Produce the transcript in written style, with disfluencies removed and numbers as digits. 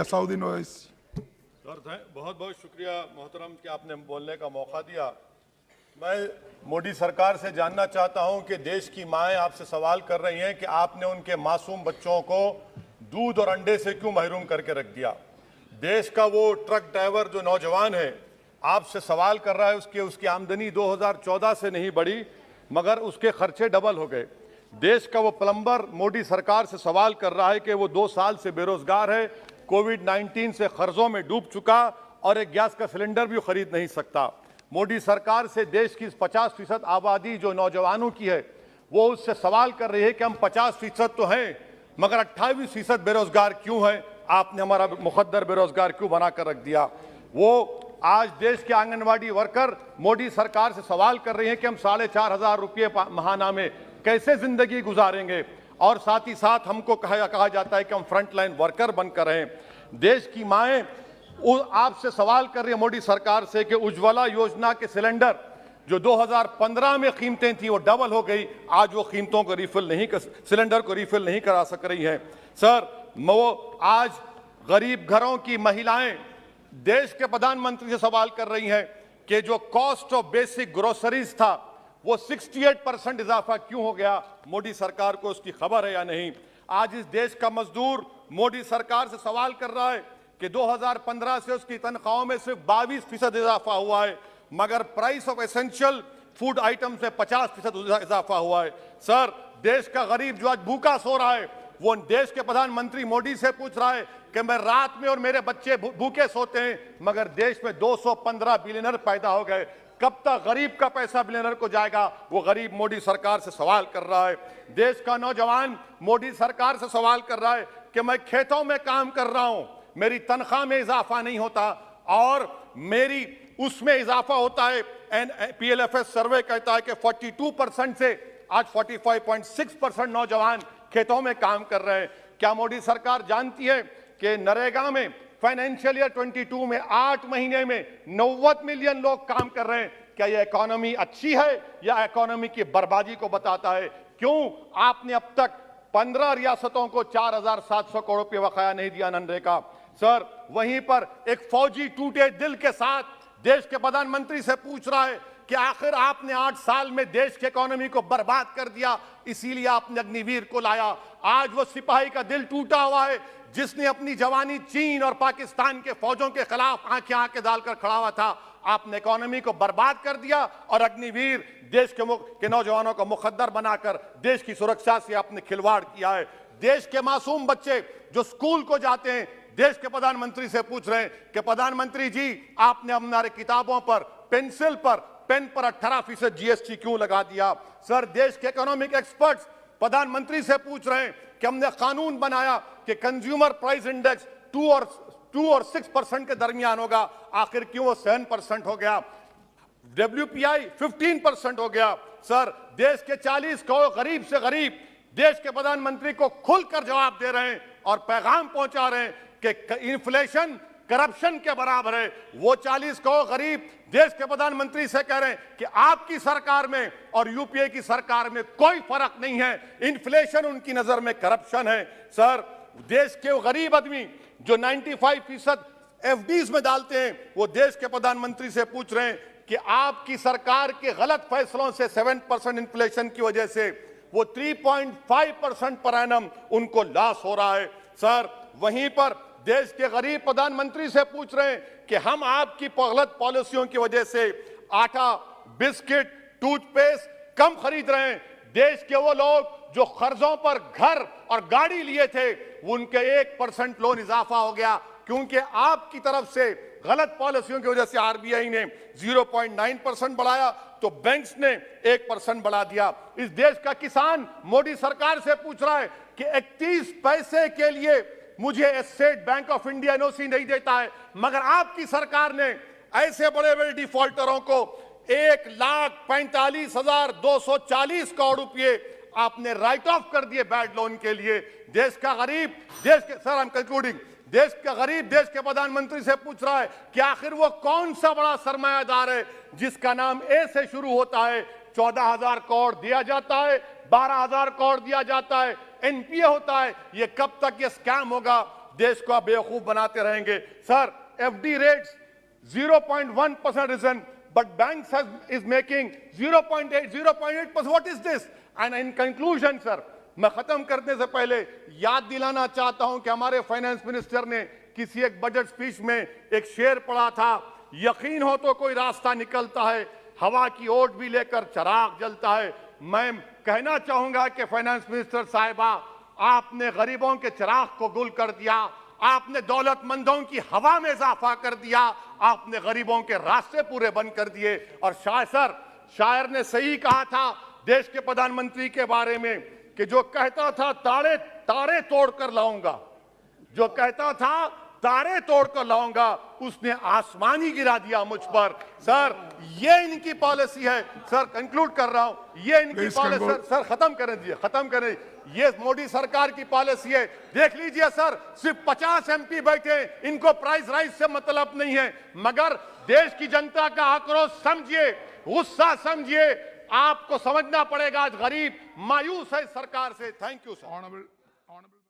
Asaduddin Owaisi. Sir बहुत बहुत शुक्रिया मोहतरम कि आपने बोलने का मौका दिया। मैं मोदी सरकार से जानना चाहता हूं कि देश की माएँ आपसे सवाल कर रही हैं कि आपने उनके मासूम बच्चों को दूध और अंडे से क्यों महरूम करके रख दिया। देश का वो ट्रक ड्राइवर जो नौजवान है आपसे सवाल कर रहा है, उसकी आमदनी 2014 से नहीं बढ़ी मगर उसके खर्चे डबल हो गए। देश का वो प्लम्बर मोदी सरकार से सवाल कर रहा है कि वो 2 साल से बेरोजगार है, कोविड-19 से कर्जों में डूब चुका और एक गैस का सिलेंडर भी खरीद नहीं सकता। मोदी सरकार से देश की 50% आबादी जो नौजवानों की है वो उससे सवाल कर रही है कि हम 50% तो हैं मगर 28% बेरोजगार क्यों हैं, आपने हमारा मुकद्दर बेरोजगार क्यों बनाकर रख दिया। वो आज देश के आंगनवाड़ी वर्कर मोदी सरकार से सवाल कर रहे हैं कि हम 4,500 रुपये महाना में कैसे जिंदगी गुजारेंगे और साथ ही साथ हमको कहा जाता है कि हम फ्रंटलाइन वर्कर बनकर रहें। देश की माएँ आपसे सवाल कर रही है मोदी सरकार से कि उज्ज्वला योजना के सिलेंडर जो 2015 में कीमतें थी वो डबल हो गई, आज वो कीमतों को सिलेंडर को रिफिल नहीं करा सक रही हैं। सर वो आज गरीब घरों की महिलाएं देश के प्रधानमंत्री से सवाल कर रही हैं कि जो कॉस्ट ऑफ बेसिक ग्रोसरीज था वो 68% इजाफा क्यों हो गया, मोदी सरकार को उसकी खबर है या नहीं। आज इस देश का मजदूर मोदी सरकार से सवाल कर रहा है कि 2015 से उसकी तनख्वाहों में सिर्फ 22% इजाफा हुआ है मगर price of essential food item से 50% इजाफा हुआ है। सर देश का गरीब जो आज भूखा सो रहा है वो देश के प्रधानमंत्री मोदी से पूछ रहा है कि मैं रात में और मेरे बच्चे भूखे सोते हैं मगर देश में 215 बिलियनर पैदा हो गए, कब तक गरीब का पैसा बिलियनर को जाएगा, वो गरीब मोदी सरकार से सवाल कर रहा है। देश का नौजवान मोदी सरकार से सवाल कर रहा है कि मैं खेतों में काम कर रहा हूं, मेरी तनख्वाह में इजाफा नहीं होता और मेरी उसमें इजाफा होता है। PLFS सर्वे कहता है कि 42% से आज 45.6% नौजवान खेतों में काम कर रहे हैं। क्या मोदी सरकार जानती है कि नरेगा में फाइनेंशियल ईयर 22 में 8 महीने में 90 मिलियन लोग काम कर रहे हैं। क्या यह इकोनॉमी अच्छी है या इकोनॉमी की बर्बादी को बताता है? क्यों आपने अब तक 15 रियासतों को 4,700 करोड़ रुपये बकाया नहीं दिया मनरेगा? सर वहीं पर एक फौजी टूटे दिल के साथ देश के प्रधानमंत्री से पूछ रहा है कि आखिर आपने 8 साल में देश की इकोनॉमी को बर्बाद कर दिया, इसीलिए आपने अग्निवीर को लाया। आज वो सिपाही का दिल टूटा हुआ है जिसने अपनी जवानी चीन और पाकिस्तान के फौजों के खिलाफ आंखें डालकर खड़ा हुआ था। आपने इकोनॉमी को बर्बाद कर दिया और अग्निवीर देश के नौजवानों को मुकद्दर बनाकर देश की सुरक्षा से आपने खिलवाड़ किया है। देश के मासूम बच्चे जो स्कूल को जाते हैं देश के प्रधानमंत्री से पूछ रहे हैं कि प्रधानमंत्री जी आपने हमारे किताबों पर पेंसिल पर पेन पर 18% GST क्यों लगा दिया? सर देश के इकोनॉमिक एक्सपर्ट्स प्रधानमंत्री से पूछ रहे हैं कि हमने कानून बनाया कि कंज्यूमर प्राइस इंडेक्स 2 और 6% के दरमियान होगा, आखिर क्यों वो 7% हो गया? WPI 15% हो गया। सर देश के 40 करोड़ गरीब से गरीब देश के प्रधानमंत्री को खुलकर जवाब दे रहे हैं और पैगाम पहुंचा रहे हैं कि इन्फ्लेशन करप्शन के बराबर है। वो 40 करोड़ गरीब देश के प्रधानमंत्री से कह रहे हैं कि आपकी सरकार में और यूपीए की सरकार में कोई फर्क नहीं है, इन्फ्लेशन उनकी नजर में करप्शन है। सर देश के गरीब आदमी जो 95% FDs में डालते हैं वो देश के प्रधानमंत्री से पूछ रहे हैं कि आपकी सरकार के गलत फैसलों से 7% इन्फ्लेशन की वजह से वो 3.5% पर एनम उनको लॉस हो रहा है। सर वहीं पर देश के गरीब प्रधानमंत्री से पूछ रहे हैं कि हम आपकी गलत पॉलिसियों की वजह से आटा, बिस्किट, टूथपेस्ट कम खरीद रहे हैं। देश के वो लोग जो कर्जों पर घर और गाड़ी लिए थे उनके 1% लोन इजाफा हो गया क्योंकि आपकी तरफ से गलत पॉलिसियों की वजह से RBI ने 0.9% बढ़ाया तो बैंक्स ने 1% बढ़ा दिया। इस देश का किसान मोदी सरकार से पूछ रहा है कि 31 पैसे के लिए मुझे state bank of India NOC नहीं देता है मगर आपकी सरकार ने ऐसे बड़े बड़े डिफॉल्टरों को 1,45,240 करोड़ रुपए आपने राइट ऑफ कर दिए बैड लोन के लिए। देश का गरीब सर आई एम कंक्लूडिंग, देश का गरीब देश के प्रधानमंत्री से पूछ रहा है कि आखिर वो कौन सा बड़ा सरमायादार है जिसका नाम ए से शुरू होता है। 14,000 करोड़ दिया जाता है, 12,000 करोड़ दिया जाता है, NPA होता है। ये कब तक ये स्कैम होगा? देश को आप बेवकूफ बनाते रहेंगे। Sir, FD rates 0.1% risen, but banks is making 0.8, 0.8%. What is this? And in conclusion, sir, मैं खत्म करने से पहले याद दिलाना चाहता हूं कि हमारे फाइनेंस मिनिस्टर ने किसी एक बजट स्पीच में एक शेर पढ़ा था, यकीन हो तो कोई रास्ता निकलता है, हवा की ओट भी लेकर चिराग जलता है। मैं कहना चाहूंगा कि फाइनेंस मिनिस्टर साहिबा, आपने गरीबों के चिराग को गुल कर दिया, आपने दौलतमंदों की हवा में इजाफा कर दिया, आपने गरीबों के रास्ते पूरे बंद कर दिए। और शायर ने सही कहा था देश के प्रधानमंत्री के बारे में कि जो कहता था तारे तोड़कर लाऊंगा, जो कहता था तारे तोड़कर लाऊंगा, उसने आसमान ही गिरा दिया मुझ पर। सर, ये इनकी पॉलिसी है। सर, कंक्लूड कर रहा हूं, ये इनकी पॉलिसी। सर, खत्म करें। ये मोदी सरकार की पॉलिसी है। देख लीजिए सर, सिर्फ 50 एमपी बैठे, इनको प्राइस राइज से मतलब नहीं है, मगर देश की जनता का आक्रोश समझिए, गुस्सा समझिए। आपको समझना पड़ेगा, आज गरीब मायूस है सरकार से। Thank you sir.